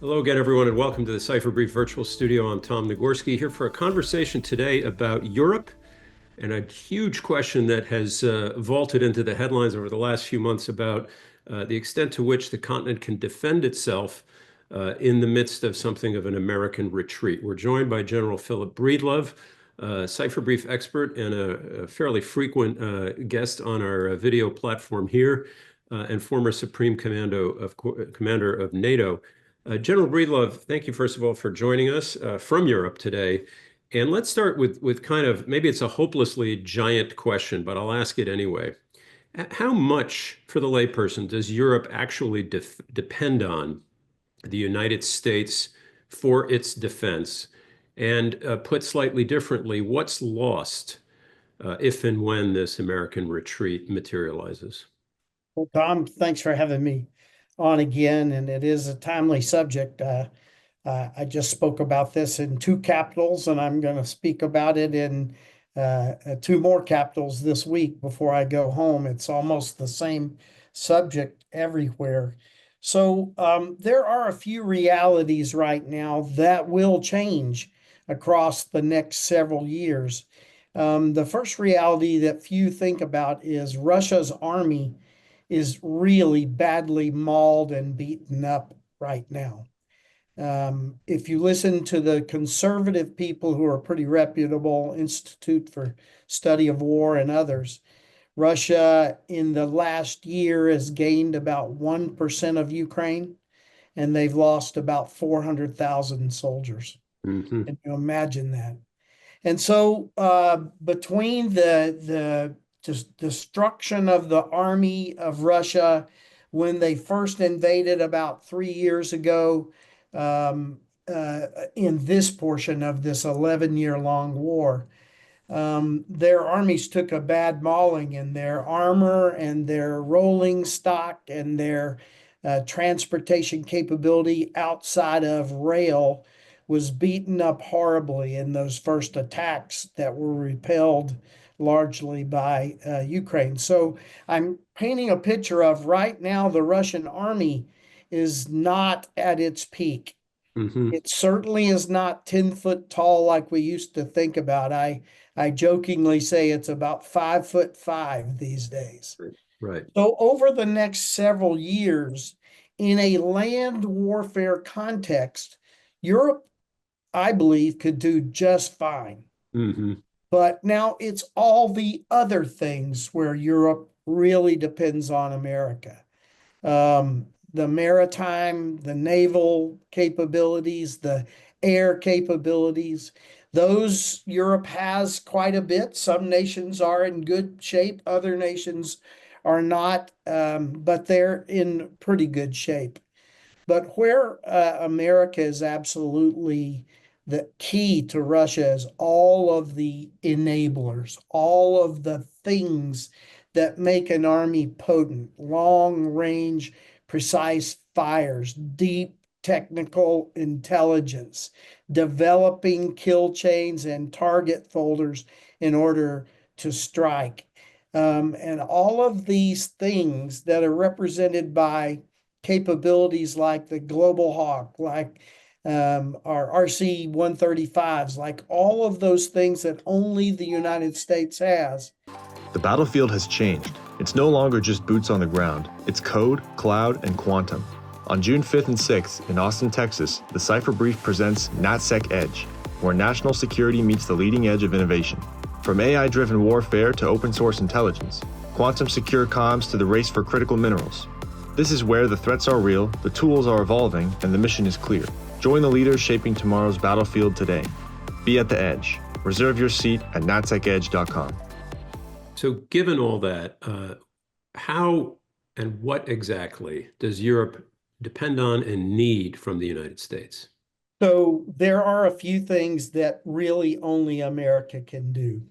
Hello again, everyone, and welcome to the Cipher Brief Virtual Studio. I'm Tom Nagorski here for a conversation today about Europe and a huge question that has vaulted into the headlines over the last few months about the extent to which the continent can defend itself in the midst of something of an American retreat. We're joined by General Philip Breedlove, Cipher Brief expert and a fairly frequent guest on our video platform here, and former Supreme Commander of NATO. General Breedlove, thank you, first of all, for joining us from Europe today. And let's start with kind of, maybe it's a hopelessly giant question, but I'll ask it anyway. How much, for the layperson, does Europe actually depend on the United States for its defense? And put slightly differently, what's lost if and when this American retreat materializes? Well, Tom, thanks for having me on again, and it is a timely subject. I just spoke about this in two capitals, and I'm going to speak about it in two more capitals this week before I go home. It's almost the same subject everywhere. So there are a few realities right now that will change across the next several years. The first reality that few think about is Russia's army is really badly mauled and beaten up right now. If you listen to the conservative people who are pretty reputable, Institute for Study of War and others, Russia in the last year has gained about 1% of Ukraine, and they've lost about 400,000 soldiers. Mm-hmm. Can you imagine that? And so between the destruction of the army of Russia when they first invaded about 3 years ago, in this portion of this 11-year-long war, their armies took a bad mauling, and their armor and their rolling stock and their transportation capability outside of rail was beaten up horribly in those first attacks that were repelled largely by Ukraine. So I'm painting a picture of right now the Russian army is not at its peak. Mm-hmm. It certainly is not 10 foot tall like we used to think about. I jokingly say it's about 5'5" these days. Right. So over the next several years, in a land warfare context, Europe, I believe, could do just fine. Mm-hmm. But now it's all the other things where Europe really depends on America. The maritime, the naval capabilities, the air capabilities, those Europe has quite a bit. Some nations are in good shape, other nations are not, but they're in pretty good shape. But where America is absolutely the key to Russia is all of the enablers, all of the things that make an army potent, long range, precise fires, deep technical intelligence, developing kill chains and target folders in order to strike. And all of these things that are represented by capabilities like the Global Hawk, like our RC-135s, like all of those things that only the United States has. The battlefield has changed. It's no longer just boots on the ground. It's code, cloud, and quantum. On June 5th and 6th in Austin, Texas, the Cipher Brief presents NatSec Edge, where national security meets the leading edge of innovation. From AI-driven warfare to open-source intelligence, quantum-secure comms to the race for critical minerals. This is where the threats are real, the tools are evolving, and the mission is clear. Join the leaders shaping tomorrow's battlefield today. Be at the edge. Reserve your seat at natsekedge.com. So given all that, how and what exactly does Europe depend on and need from the United States? So there are a few things that really only America can do.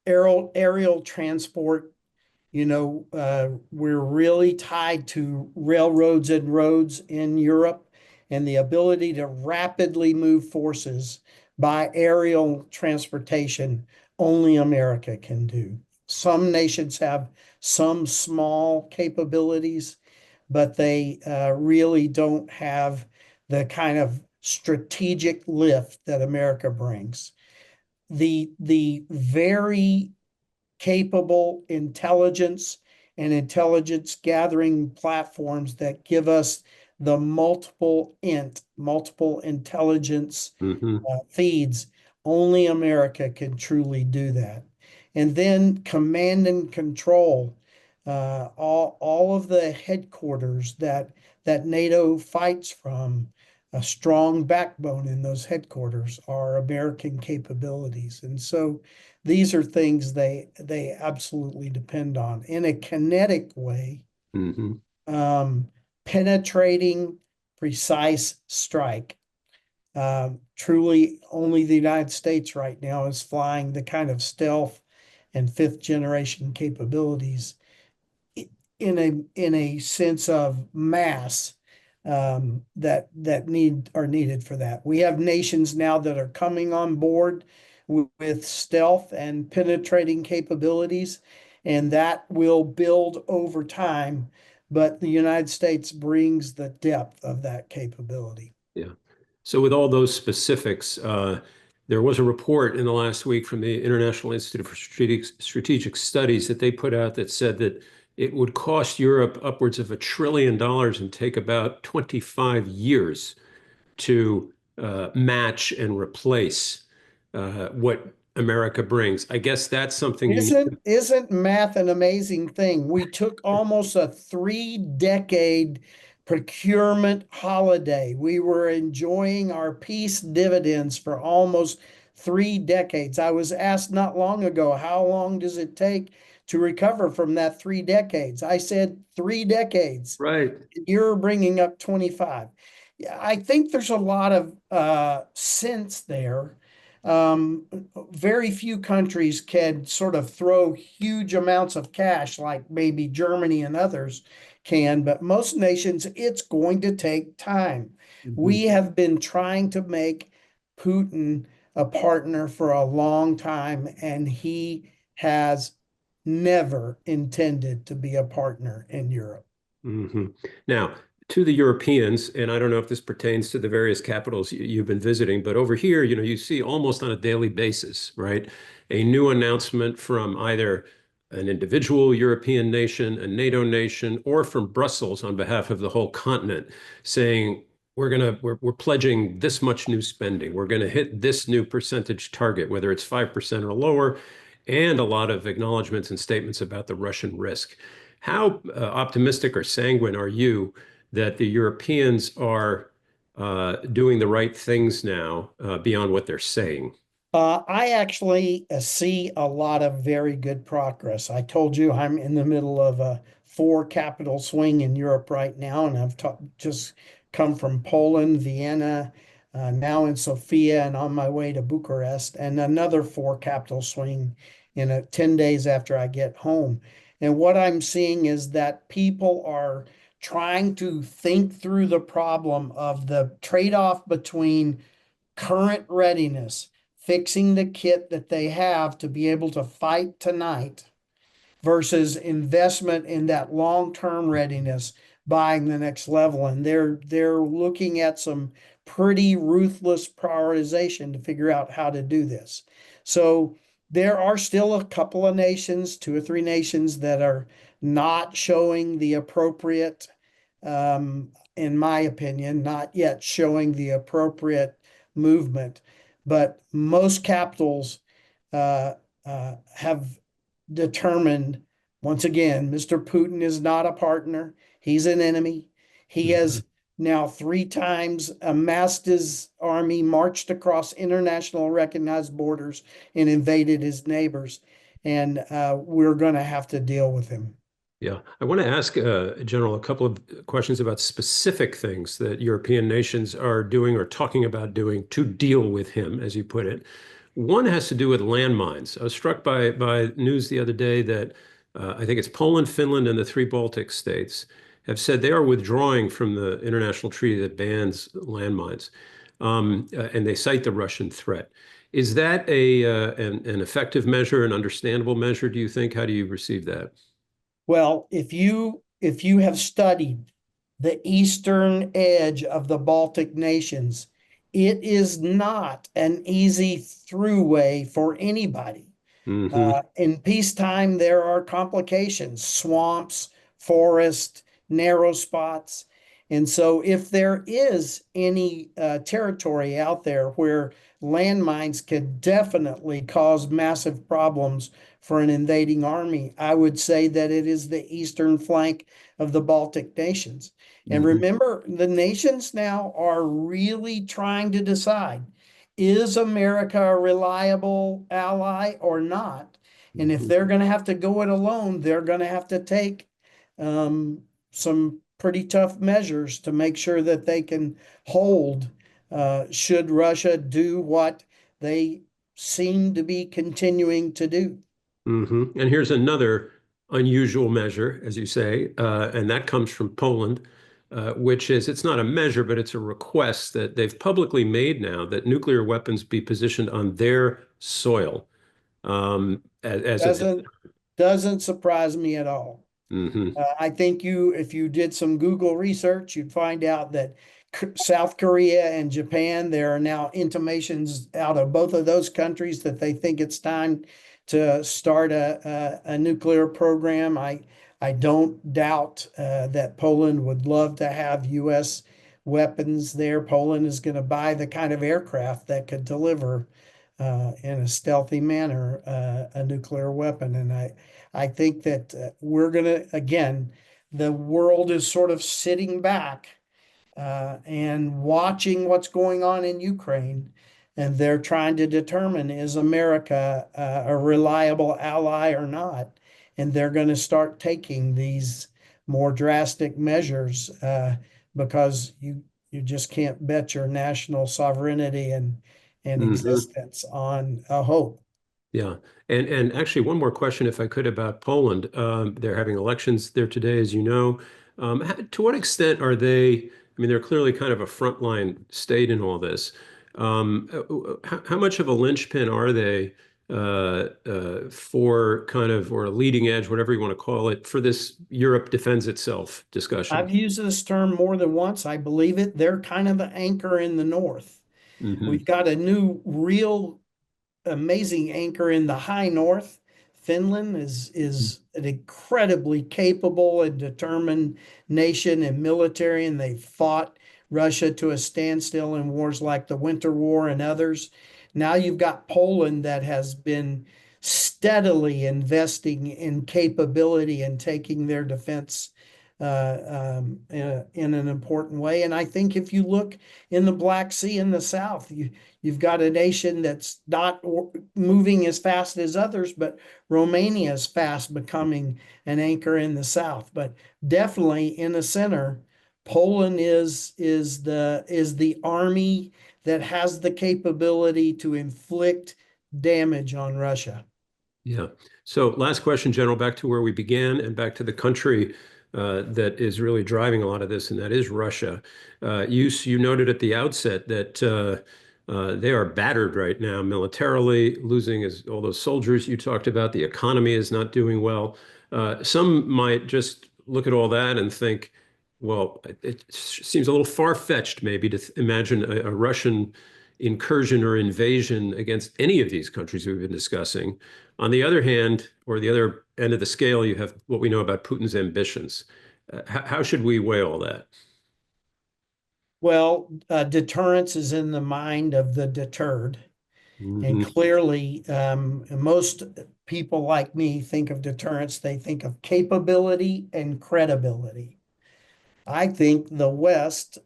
Aerial transport, we're really tied to railroads and roads in Europe, and the ability to rapidly move forces by aerial transportation, only America can do. Some nations have some small capabilities, but they really don't have the kind of strategic lift that America brings. The very capable intelligence and intelligence gathering platforms that give us the multiple intelligence Hmm. feeds. Only America can truly do that. And then command and control, all of the headquarters that NATO fights from, a strong backbone in those headquarters are American capabilities. And so these are things they absolutely depend on in a kinetic way, Hmm. um, penetrating, precise strike. Truly, only the United States right now is flying the kind of stealth and fifth generation capabilities in a sense of mass, that are needed for that. We have nations now that are coming on board with stealth and penetrating capabilities, and that will build over time. But the United States brings the depth of that capability. Yeah. So with all those specifics, there was a report in the last week from the International Institute for Strategic Studies that they put out that said that it would cost Europe upwards of $1 trillion and take about 25 years to match and replace what America brings. I guess that's something you need to. Isn't math an amazing thing? We took almost a 3 decade procurement holiday. We were enjoying our peace dividends for almost 3 decades. I was asked not long ago, how long does it take to recover from that 3 decades? I said 3 decades. Right. You're bringing up 25. Yeah, I think there's a lot of sense there. Um, Very few countries can sort of throw huge amounts of cash like maybe Germany and others can, but most nations, it's going to take time. Mhm. We have been trying to make Putin a partner for a long time, and he has never intended to be a partner in Europe. Hmm. Now, to the Europeans, and I don't know if this pertains to the various capitals you've been visiting, but over here, you see almost on a daily basis, right? A new announcement from either an individual European nation, a NATO nation, or from Brussels on behalf of the whole continent saying, we're pledging this much new spending. We're going to hit this new percentage target, whether it's 5% or lower, and a lot of acknowledgments and statements about the Russian risk. How optimistic or sanguine are you that the Europeans are doing the right things now beyond what they're saying? I actually see a lot of very good progress. I told you I'm in the middle of a four capital swing in Europe right now, and I've just come from Poland, Vienna, now in Sofia, and on my way to Bucharest, and another four capital swing in 10 days after I get home. And what I'm seeing is that people are trying to think through the problem of the trade-off between current readiness, fixing the kit that they have to be able to fight tonight, versus investment in that long-term readiness, buying the next level. And they're looking at some pretty ruthless prioritization to figure out how to do this. So there are still a couple of nations, two or three nations, that are not showing the appropriate, in my opinion, not yet showing the appropriate movement. But most capitals uh, have determined, once again, Mr. Putin is not a partner. He's an enemy. He Mhm. has now 3 times amassed his army, marched across international recognized borders, and invaded his neighbors. And we're going to have to deal with him. Yeah, I want to ask General a couple of questions about specific things that European nations are doing or talking about doing to deal with him, as you put it. One has to do with landmines. I was struck by news the other day that I think it's Poland, Finland, and the three Baltic states have said they are withdrawing from the international treaty that bans landmines, and they cite the Russian threat. Is that an effective measure, an understandable measure, do you think? How do you receive that? Well, if you have studied the eastern edge of the Baltic nations. It is not an easy throughway for anybody. Hmm. In peacetime, there are complications, swamps, forest, narrow spots. And so, if there is any territory out there where landmines could definitely cause massive problems for an invading army, I would say that it is the eastern flank of the Baltic nations. And Hmm. remember, the nations now are really trying to decide, is America a reliable ally or not? And if they're going to have to go it alone, they're going to have to take some pretty tough measures to make sure that they can hold should Russia do what they seem to be continuing to do. And here's another unusual measure, as you say, and that comes from Poland, which is it's not a measure, but it's a request that they've publicly made now that nuclear weapons be positioned on their soil as a. Doesn't surprise me at all. Hmm. I think if you did some Google research, you'd find out that South Korea and Japan, there are now intimations out of both of those countries that they think it's time to start a nuclear program. I don't doubt that Poland would love to have U.S. weapons there. Poland is going to buy the kind of aircraft that could deliver in a stealthy manner a nuclear weapon. And I think that we're going to, again, the world is sort of sitting back and watching what's going on in Ukraine. And they're trying to determine, is America a reliable ally or not? And they're going to start taking these more drastic measures because you just can't bet your national sovereignty and Hmm. existence on a hope. Yeah. And actually, one more question, if I could, about Poland. They're having elections there today, as you know. To what extent are they? I mean, they're clearly kind of a frontline state in all this. How much of a linchpin are they for kind of, or a leading edge, whatever you want to call it, for this Europe defends itself discussion? I've used this term more than once. I believe it. They're kind of the anchor in the north. Hmm. We've got a new real amazing anchor in the high north. Finland is an incredibly capable and determined nation and military, and they fought Russia to a standstill in wars like the Winter War and others. Now you've got Poland that has been steadily investing in capability and taking their defense in an important way. And I think if you look in the Black Sea in the south, you've got a nation that's not moving as fast as others, but Romania is fast becoming an anchor in the south. But definitely in the center, Poland is the army that has the capability to inflict damage on Russia. Yeah. So last question, General, back to where we began and back to the country that is really driving a lot of this, and that is Russia. You noted at the outset that they are battered right now militarily, losing all those soldiers you talked about. The economy is not doing well. Some might just look at all that and think, well, it seems a little far-fetched maybe to imagine a Russian incursion or invasion against any of these countries we've been discussing. On the other hand, or the other end of the scale, you have what we know about Putin's ambitions. How should we weigh all that? Well, deterrence is in the mind of the deterred. And Hmm. clearly, most people like me think of deterrence, they think of capability and credibility. I think the West,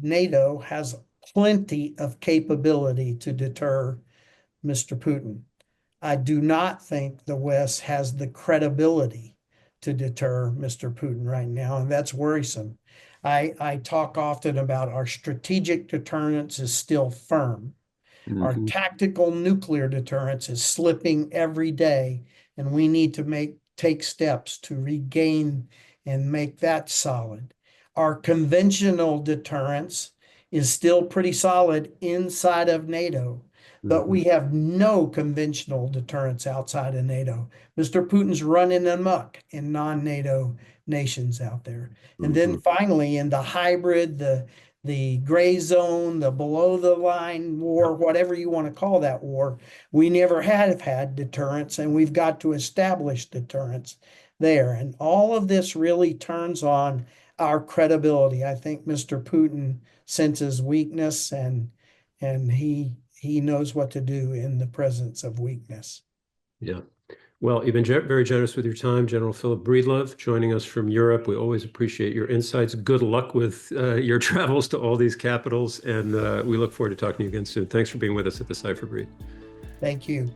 NATO, has plenty of capability to deter Mr. Putin. I do not think the West has the credibility to deter Mr. Putin right now, and that's worrisome. I talk often about our strategic deterrence is still firm. Our Hmm. tactical nuclear deterrence is slipping every day, and we need to take steps to regain and make that solid. Our conventional deterrence is still pretty solid inside of NATO. but we have no conventional deterrence outside of NATO. Mr. Putin's running amok in non-NATO nations out there. And then finally, in the hybrid, the gray zone, the below the line war, whatever you want to call that war, we never have had deterrence, and we've got to establish deterrence there. And all of this really turns on our credibility. I think Mr. Putin senses weakness, and he knows what to do in the presence of weakness. Yeah. Well, you've been very generous with your time, General Philip Breedlove, joining us from Europe. We always appreciate your insights. Good luck with your travels to all these capitals, and we look forward to talking to you again soon. Thanks for being with us at the Cipher Brief. Thank you.